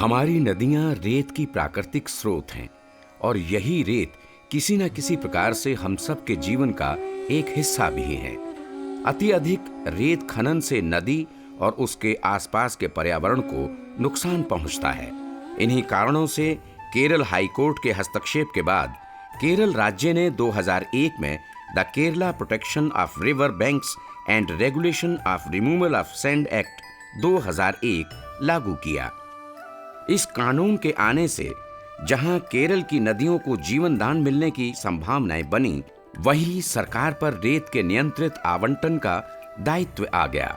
हमारी नदियां रेत की प्राकृतिक स्रोत हैं और यही रेत किसी न किसी प्रकार से हम सब के जीवन का एक हिस्सा भी है। अति अधिक रेत खनन से नदी और उसके आसपास के पर्यावरण को नुकसान पहुंचता है। इन्हीं कारणों से केरल हाई कोर्ट के हस्तक्षेप के बाद केरल राज्य ने 2001 में the Kerala protection of river banks and regulation of removal of sand act 2001 लागू किया। इस कानून के आने से जहां केरल की नदियों को जीवन दान मिलने की संभावनाएं बनी, वहीं सरकार पर रेत के नियंत्रित आवंटन का दायित्व आ गया।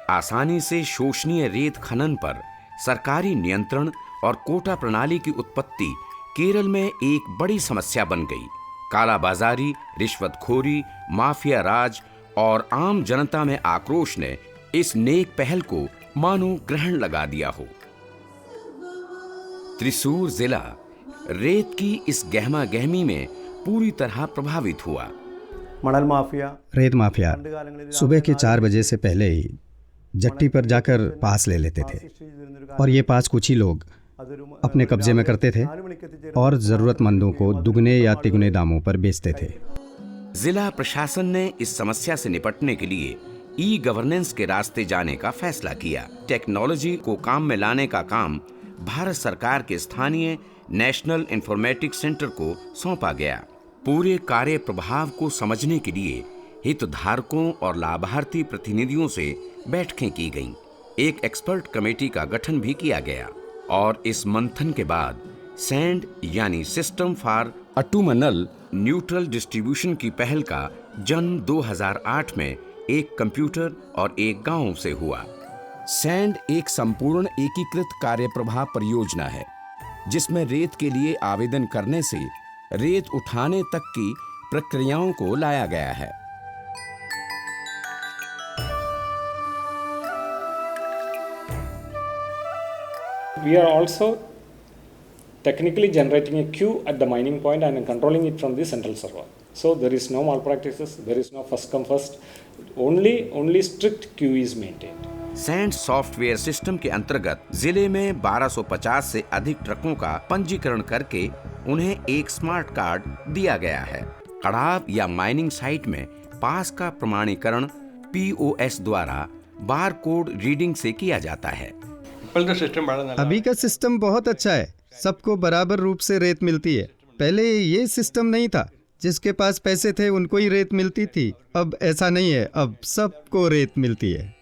आसानी से शोषणीय रेत खनन पर सरकारी नियंत्रण और कोटा प्रणाली की उत्पत्ति केरल में एक बड़ी समस्या बन गई। कालाबाजारी, रिश्वतखोरी, माफिया राज और आम जनता में आक्रोश ने इस नेक पहल को मानो ग्रहण लगा दिया हो। त्रिसूर जिला रेत की इस गहमा गहमी में पूरी तरह प्रभावित हुआ। मणल माफिया, रेत माफिया सुबह के 4 बजे से पहले ही जट्टी पर जाकर पास ले लेते थे और ये पास कुछ ही लोग अपने कब्जे में करते थे और जरूरतमंदों को दुगने या तिगुने दामों पर बेचते थे। जिला प्रशासन ने इस समस्या से निपटने के लिए ई गवर्नेंस के रास्ते जाने का फैसला किया। टेक्नोलॉजी को काम में लाने का काम भारत सरकार के स्थानीय नेशनल इंफॉर्मेटिक्स सेंटर को सौंपा गया। पूरे कार्य प्रभाव को समझने के लिए हितधारकों और लाभार्थी प्रतिनिधियों से बैठकें की गईं। एक एक्सपर्ट कमेटी का गठन भी किया गया और इस मंथन के बाद सैंड यानी सिस्टम फॉर ऑटोमनल न्यूट्रल डिस्ट्रीब्यूशन की पहल का जन्म 2008 में एक कंप्यूटर और एक गांव से हुआ। सैंड एक संपूर्ण एकीकृत कार्य प्रवाह परियोजना है जिसमें रेत के लिए आवेदन करने से रेत उठाने तक की प्रक्रियाओं को लाया गया है। We are also technically generating a queue at the mining point and controlling it from the central server. So there is no malpractices, there is no first come first, only strict queue is maintained. Sand software system के अंतर्गत जिले में 1250 से अधिक ट्रकों का पंजीकरण करके उन्हें एक स्मार्ट कार्ड दिया गया है। कड़ाव या माइनिंग साइट में पास का प्रमाणीकरण POS द्वारा बार कोड रीडिंग से किया जाता है। अभी का सिस्टम बहुत अच्छा है, सबको बराबर रूप से रेत मिलती है। पहले ये सिस्टम नहीं था, जिसके पास पैसे थे उनको ही रेत मिलती थी। अब ऐसा नहीं है, अब सबको रेत मिलती है।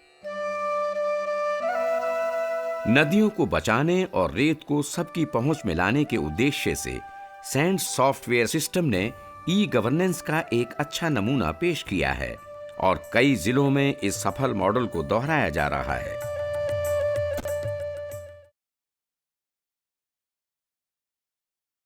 नदियों को बचाने और रेत को सबकी पहुंच में लाने के उद्देश्य से सैंड सॉफ्टवेयर सिस्टम ने ई गवर्नेंस का एक अच्छा नमूना पेश किया है और कई जिलों में इस सफल मॉडल को दोहराया जा रहा है।